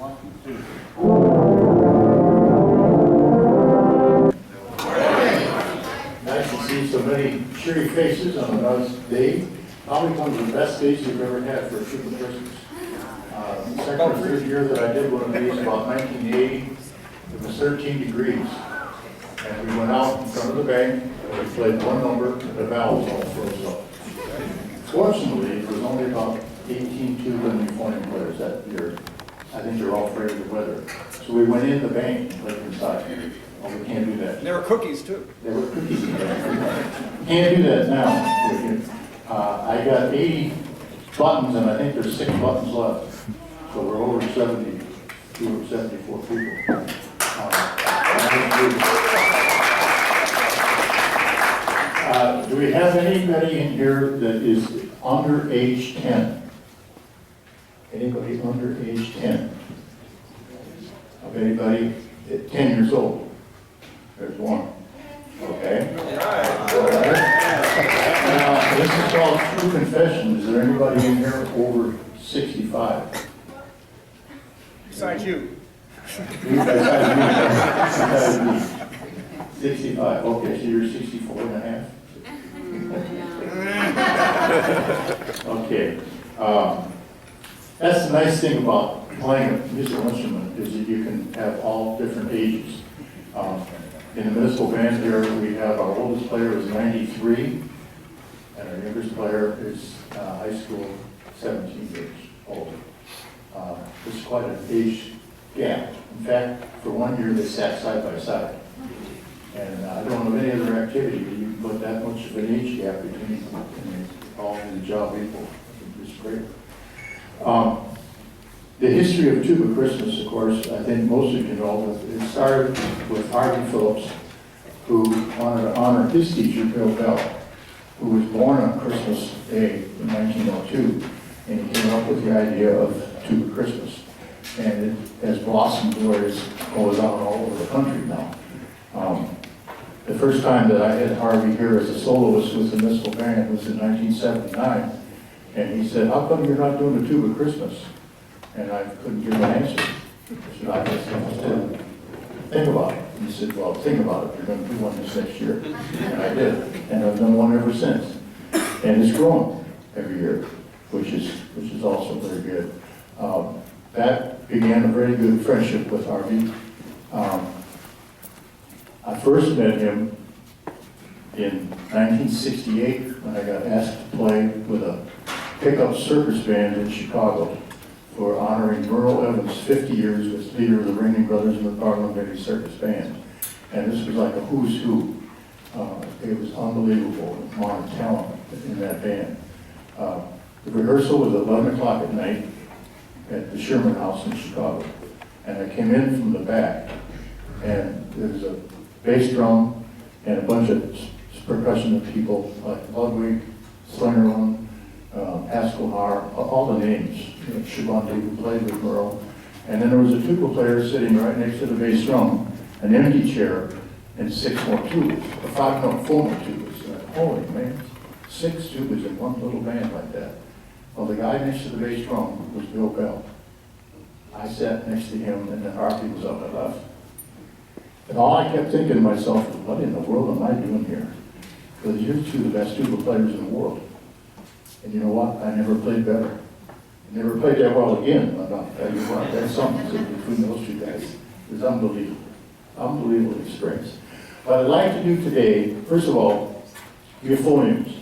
1, 2. Nice to see so many cheery faces on a nice day. Probably one of the best days we've ever had for a Tuba Christmas. The second or third year that I did one of these, about 1980, it was 13 degrees. And we went out in front of the bank, and we played one number, and the valves all froze up. Fortunately, it was only about 18 tuba and euphonium players that year. I think they're all afraid of the weather. So we went in the bank and played inside. Oh, we can't do that. And there were cookies too. There were cookies in there. Can't do that now. I got 80 buttons, and I think there's 6 buttons left. So we're over 72 or 74 people. Do we have anybody in here that is under age 10? Anybody under age 10? Of anybody at 10 years old? There's one. Okay. All right. Now, this is called true confession. Is there anybody in here over 65? Besides you. Besides me. 65. Okay, so you're 64 and a half? Okay. That's the nice thing about playing a musical instrument, is that you can have all different ages. In the municipal band here, we have our oldest player is 93, and our youngest player is high school, 17 years old. There's quite an age gap. In fact, for 1 year, they sat side by side. And I don't know of any other activity that you can put that much of an age gap between them and all do the job equal. It's great. The history of Tuba Christmas, of course, I think most of you know, it started with Harvey Phillips, who wanted to honor his teacher, Bill Bell, who was born on Christmas Day in 1902, and he came up with the idea of Tuba Christmas. And it has blossomed where it goes out all over the country now. The first time that I had Harvey here as a soloist with the municipal band was in 1979, and he said, "How come you're not doing a Tuba Christmas?" And I couldn't give him an answer. I said, "I guess I just didn't think about it." He said, "Well, think about it. You're going to do one this next year." And I did, and I've done one ever since. And it's grown every year, which is also very good. That began a very good friendship with Harvey. I first met him in 1968 when I got asked to play with a pickup circus band in Chicago for honoring Merle Evans' 50 years as leader of the Ring Brothers and the Parliamentary Circus Band. And this was like a who's who. It was unbelievable, the amount of talent in that band. The rehearsal was at 11 o'clock at night at the Sherman House in Chicago. And I came in from the back, and there was a bass drum and a bunch of percussion people like Ludwig, Slingerland, Haskell Haar, all the names, Shabante, who played with Merle. And then there was a tuba player sitting right next to the bass drum, an empty chair, and 6 more tubas, or 4 more tubas. Holy man, 6 tubas in one little band like that. Well, the guy next to the bass drum was Bill Bell. I sat next to him, and then Harvey was up and left. And all I kept thinking to myself was, what in the world am I doing here? Because you're 2 of the best tuba players in the world. And you know what? I never played better. I never played that well again, but I'll tell you what, that's something between those 2 guys. It was unbelievable. Unbelievable experience. What I'd like to do today, first of all, euphoniums.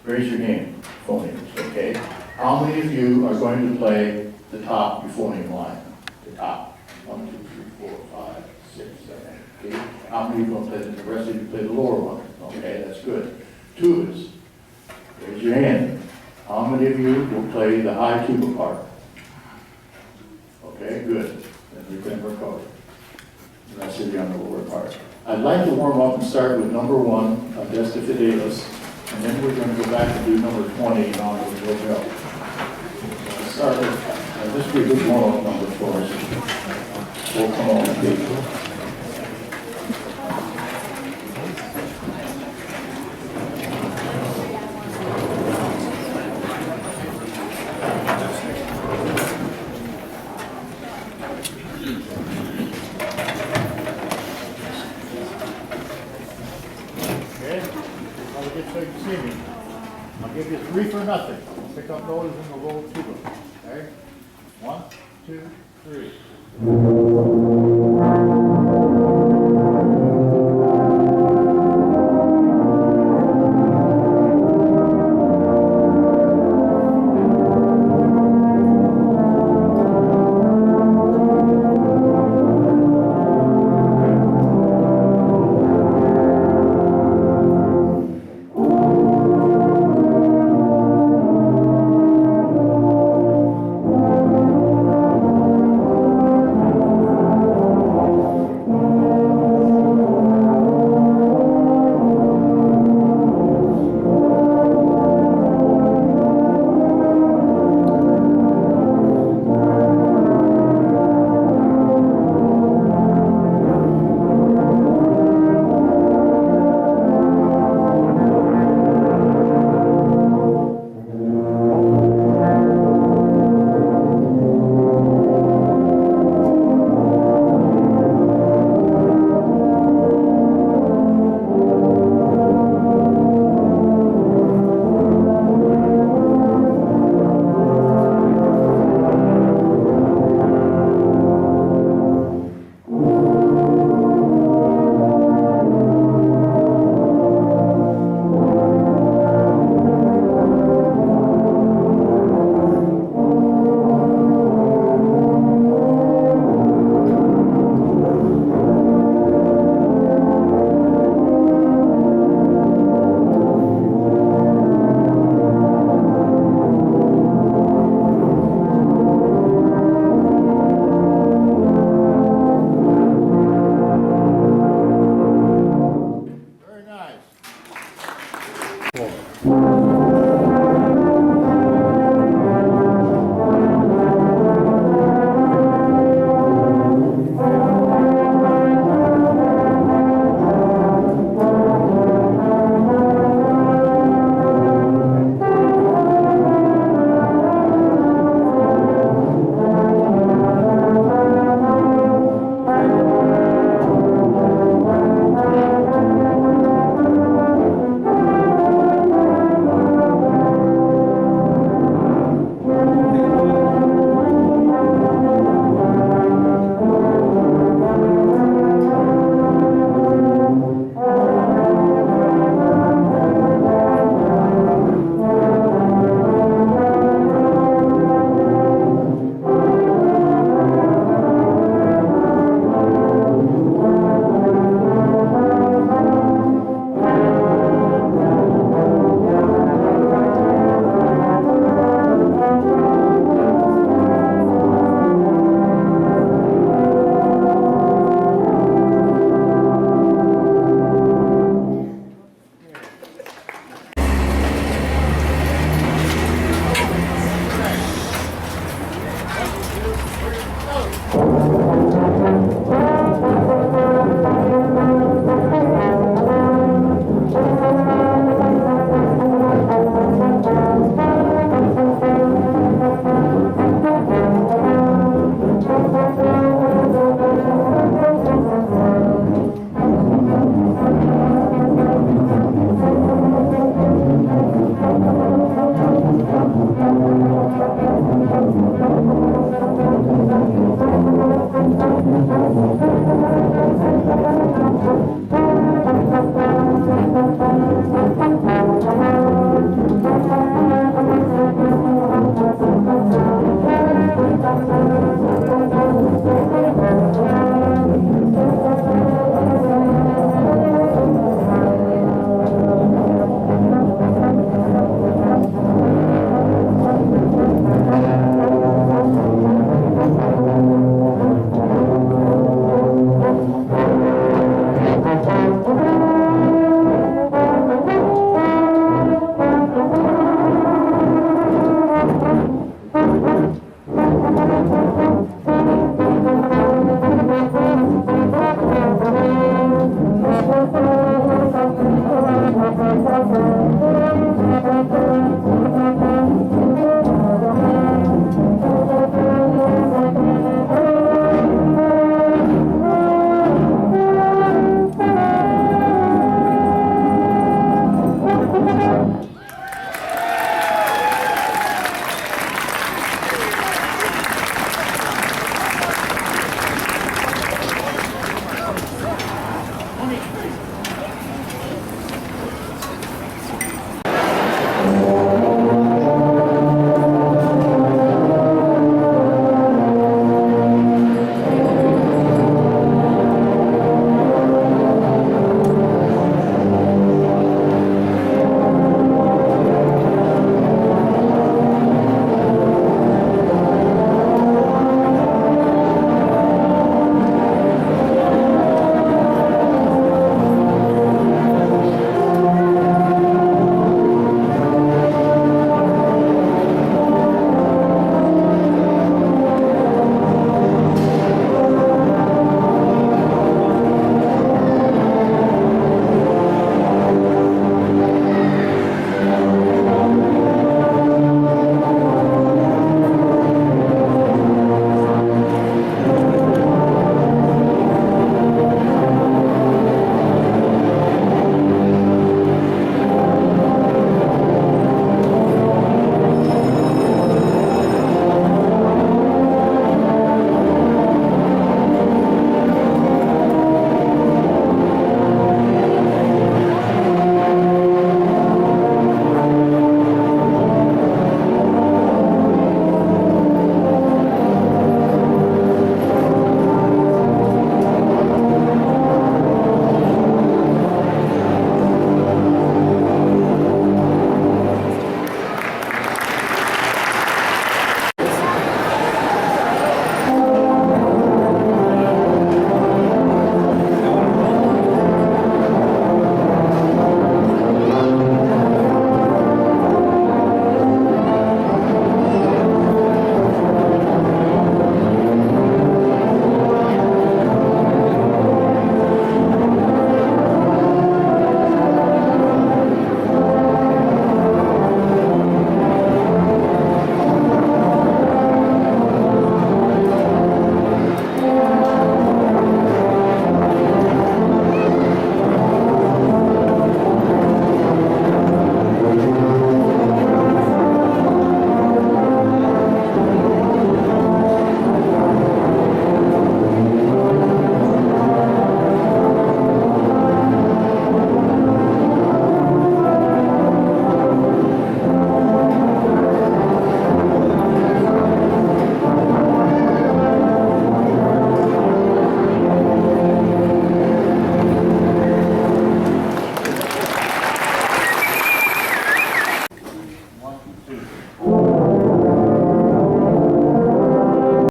Raise your hand, euphoniums, okay? How many of you are going to play the top euphonium line? The top. 1, 2, 3, 4, 5, 6, 7, 8. How many of you are going to play the rest of you play the lower one? Okay, that's good. Tubas. Raise your hand. How many of you will play the high tuba part? Okay, good. Then we can recover. The rest of you on the lower part. I'd like to warm up and start with number 1, Adesta Fidelis, and then we're going to go back and do number 20 and on with Bill Bell. Let's start with, this will be a good warm-up number for us. We'll come on, please. you 3 for nothing. Pick up those in the roll tuba. Okay? 1, 2, 3.